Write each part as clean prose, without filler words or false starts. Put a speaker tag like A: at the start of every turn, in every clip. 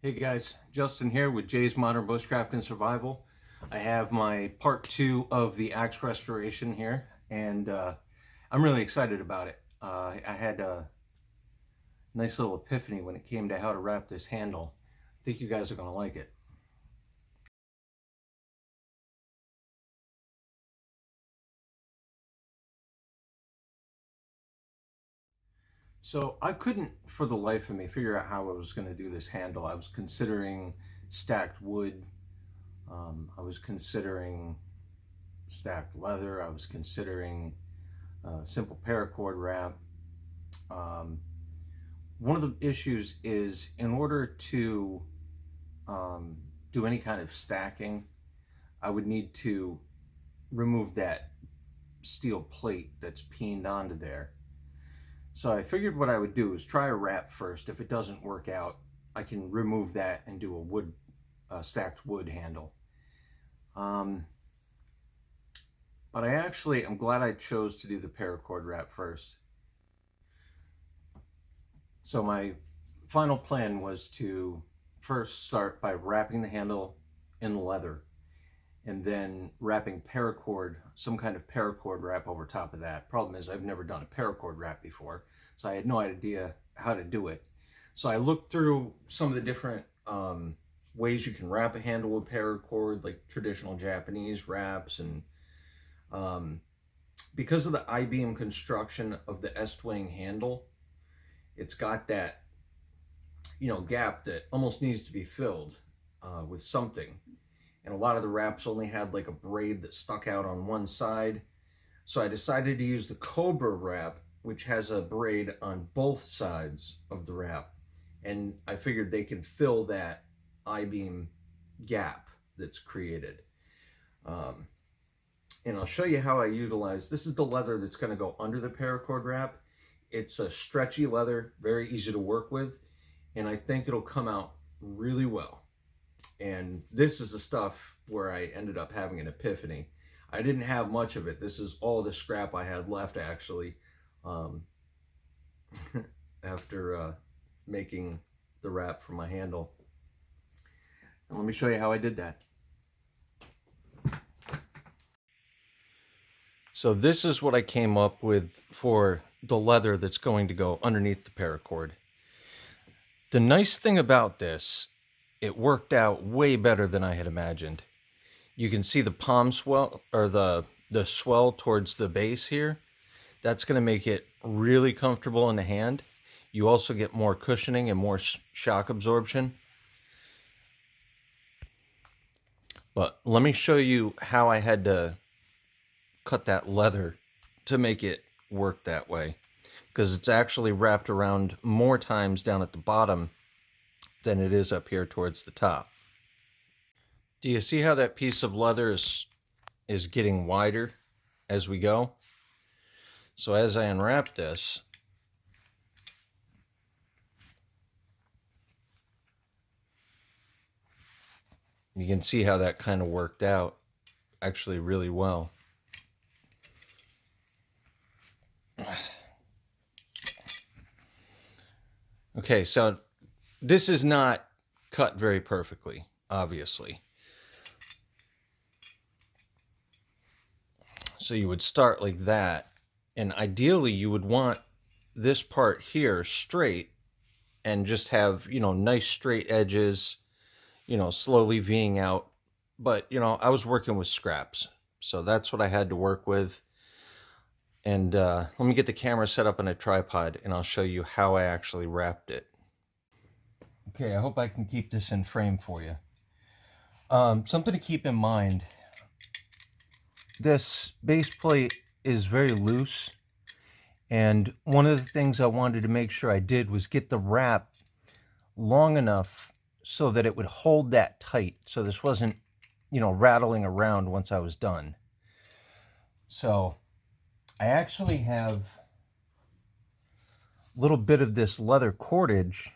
A: Hey guys, Justin here with Jay's Modern Bushcraft and Survival. I have my part 2 of the axe restoration here, and I'm really excited about it. I had a nice little epiphany when it came to how to wrap this handle. I think you guys are going to like it. So I couldn't for the life of me figure out how I was going to do this handle. I was considering stacked wood. I was considering stacked leather. I was considering simple paracord wrap. One of the issues is in order to do any kind of stacking, I would need to remove that steel plate that's pinned onto there. So I figured what I would do is try a wrap first. If it doesn't work out, I can remove that and do a wood stacked wood handle. But I'm glad I chose to do the paracord wrap first. So my final plan was to first start by wrapping the handle in leather and then wrapping paracord, some kind of paracord wrap over top of that. Problem is I've never done a paracord wrap before, so I had no idea how to do it. So I looked through some of the different ways you can wrap a handle with paracord, like traditional Japanese wraps, and because of the I-beam construction of the Estwing handle, it's got that, gap that almost needs to be filled with something. And a lot of the wraps only had like a braid that stuck out on one side. So I decided to use the Cobra wrap, which has a braid on both sides of the wrap. And I figured they can fill that I-beam gap that's created. And I'll show you how I utilize, this is the leather that's going to go under the paracord wrap. It's a stretchy leather, very easy to work with, and I think it'll come out really well. And this is the stuff where I ended up having an epiphany. I didn't have much of it. This is all the scrap I had left, actually, after making the wrap for my handle. And let me show you how I did that. So this is what I came up with for the leather that's going to go underneath the paracord. The nice thing about this, it worked out way better than I had imagined. You can see the palm swell, or the swell towards the base here. That's going to make it really comfortable in the hand. You also get more cushioning and more shock absorption. But let me show you how I had to cut that leather to make it work that way, because it's actually wrapped around more times down at the bottom than it is up here towards the top. Do you see how that piece of leather is getting wider as we go? So as I unwrap this, you can see how that kind of worked out actually really well. Okay, so this is not cut very perfectly, obviously. So you would start like that, and ideally you would want this part here straight and just have, nice straight edges, slowly V'ing out. But, I was working with scraps, so that's what I had to work with. And let me get the camera set up on a tripod and I'll show you how I actually wrapped it. Okay, I hope I can keep this in frame for you. Something to keep in mind, this base plate is very loose, and one of the things I wanted to make sure I did was get the wrap long enough so that it would hold that tight, so this wasn't, rattling around once I was done. So I actually have a little bit of this leather cordage,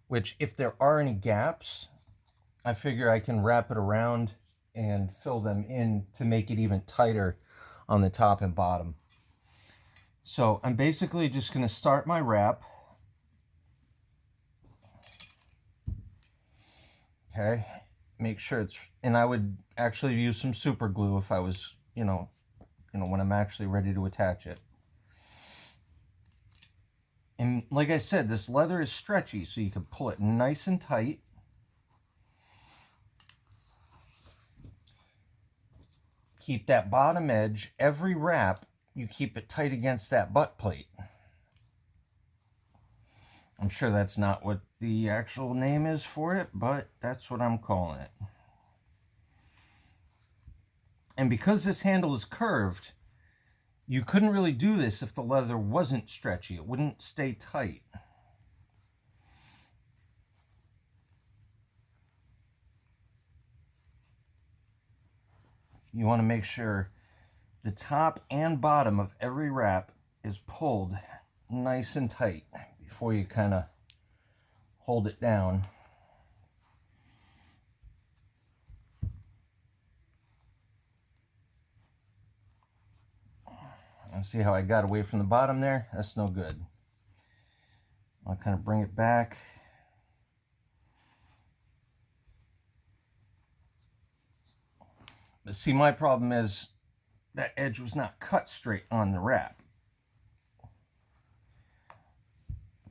A: which if there are any gaps, I figure I can wrap it around and fill them in to make it even tighter on the top and bottom. So I'm basically just going to start my wrap. Okay, make sure it's, and I would actually use some super glue if I was, when I'm actually ready to attach it. And like I said, this leather is stretchy, so you can pull it nice and tight. Keep that bottom edge, every wrap, you keep it tight against that butt plate. I'm sure that's not what the actual name is for it, but that's what I'm calling it. And because this handle is curved, you couldn't really do this if the leather wasn't stretchy. It wouldn't stay tight. You want to make sure the top and bottom of every wrap is pulled nice and tight before you kind of hold it down. And see how I got away from the bottom there? That's no good. I'll kind of bring it back. But see, my problem is that edge was not cut straight on the wrap.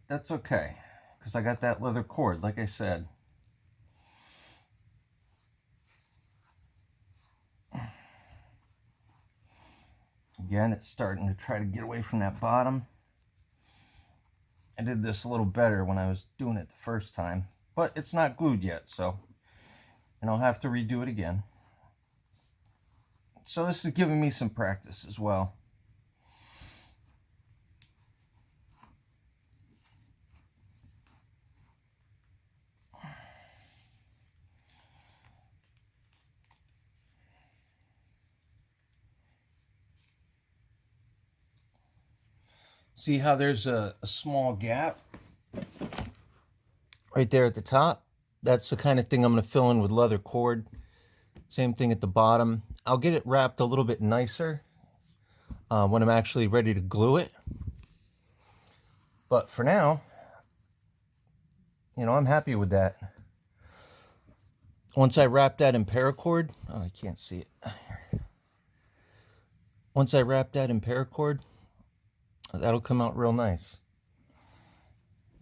A: That's okay, because I got that leather cord, like I said. Again, it's starting to try to get away from that bottom. I did this a little better when I was doing it the first time, but it's not glued yet, so, and I'll have to redo it again. So this is giving me some practice as well. See how there's a small gap right there at the top? That's the kind of thing I'm going to fill in with leather cord. Same thing at the bottom. I'll get it wrapped a little bit nicer when I'm actually ready to glue it. But for now, I'm happy with that. Once I wrap that in paracord, oh, I can't see it. Once I wrap that in paracord, that'll come out real nice.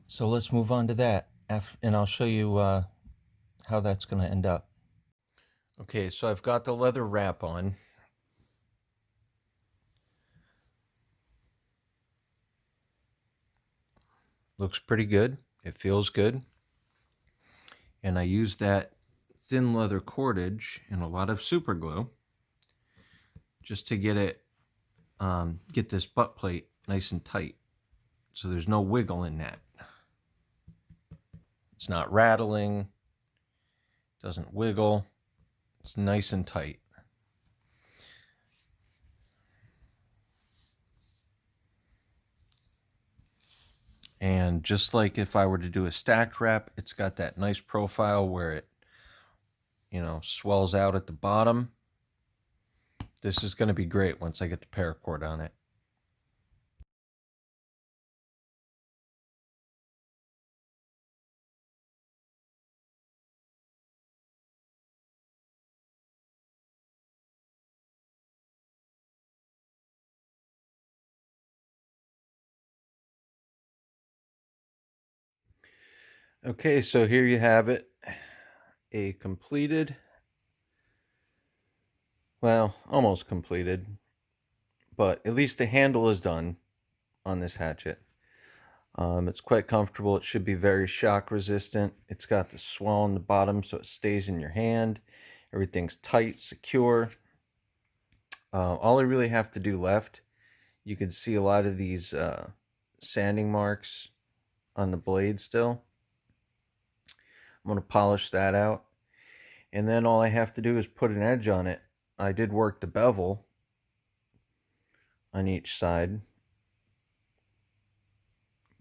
A: So let's move on to that, and I'll show you how that's going to end up. Okay, so I've got the leather wrap on. Looks pretty good. It feels good. And I use that thin leather cordage and a lot of super glue just to get it, get this butt plate nice and tight. So there's no wiggle in that. It's not rattling. Doesn't wiggle. It's nice and tight. And just like if I were to do a stacked wrap, it's got that nice profile where it, swells out at the bottom. This is going to be great once I get the paracord on it. Okay, so here you have it. A completed, well, almost completed, but at least the handle is done on this hatchet. It's quite comfortable. It should be very shock resistant. It's got the swell on the bottom so it stays in your hand. Everything's tight, secure. All I really have to do left, you can see a lot of these sanding marks on the blade still. I'm going to polish that out. And then all I have to do is put an edge on it. I did work the bevel on each side,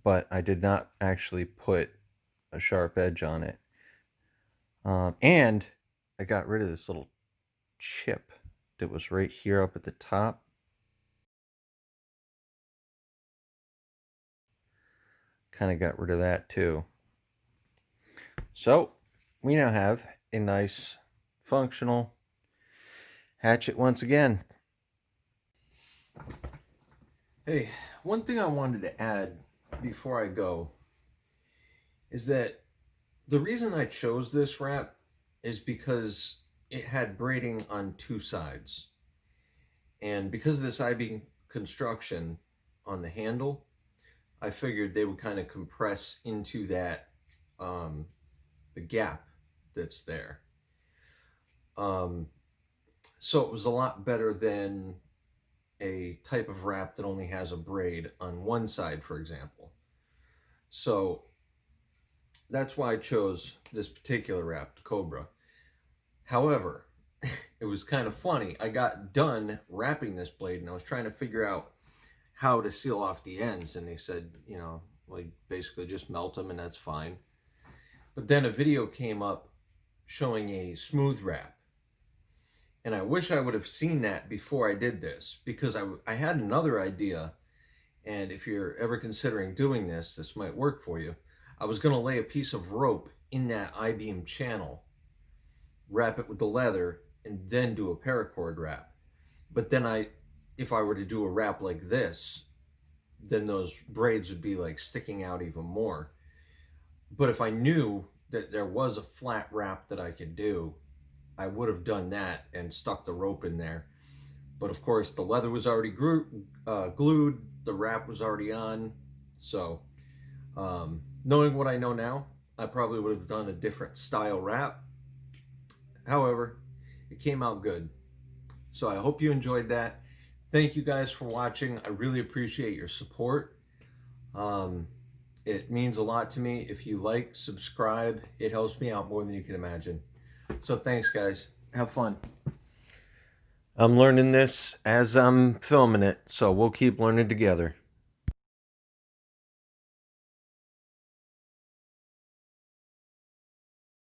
A: but I did not actually put a sharp edge on it. And I got rid of this little chip that was right here up at the top. Kind of got rid of that too. So we now have a nice functional hatchet once again. Hey, one thing I wanted to add before I go is that the reason I chose this wrap is because it had braiding on two sides. And because of this I-beam construction on the handle, I figured they would kind of compress into that, the gap that's there. So it was a lot better than a type of wrap that only has a braid on one side, for example. So that's why I chose this particular wrap, the Cobra. However, it was kind of funny. I got done wrapping this blade and I was trying to figure out how to seal off the ends, and they said, you know, like basically just melt them and that's fine. But then a video came up showing a smooth wrap, and I wish I would have seen that before I did this, because I had another idea, and if you're ever considering doing this, this might work for you. I was going to lay a piece of rope in that I-beam channel, wrap it with the leather, and then do a paracord wrap. But then if I were to do a wrap like this, then those braids would be like sticking out even more. But if I knew that there was a flat wrap that I could do, I would have done that and stuck the rope in there. But of course the leather was already glued, the wrap was already on. So knowing what I know now, I probably would have done a different style wrap. However, it came out good. So I hope you enjoyed that. Thank you guys for watching. I really appreciate your support. It means a lot to me. If you like, subscribe, it helps me out more than you can imagine. So thanks, guys. Have fun. I'm learning this as I'm filming it, so we'll keep learning together.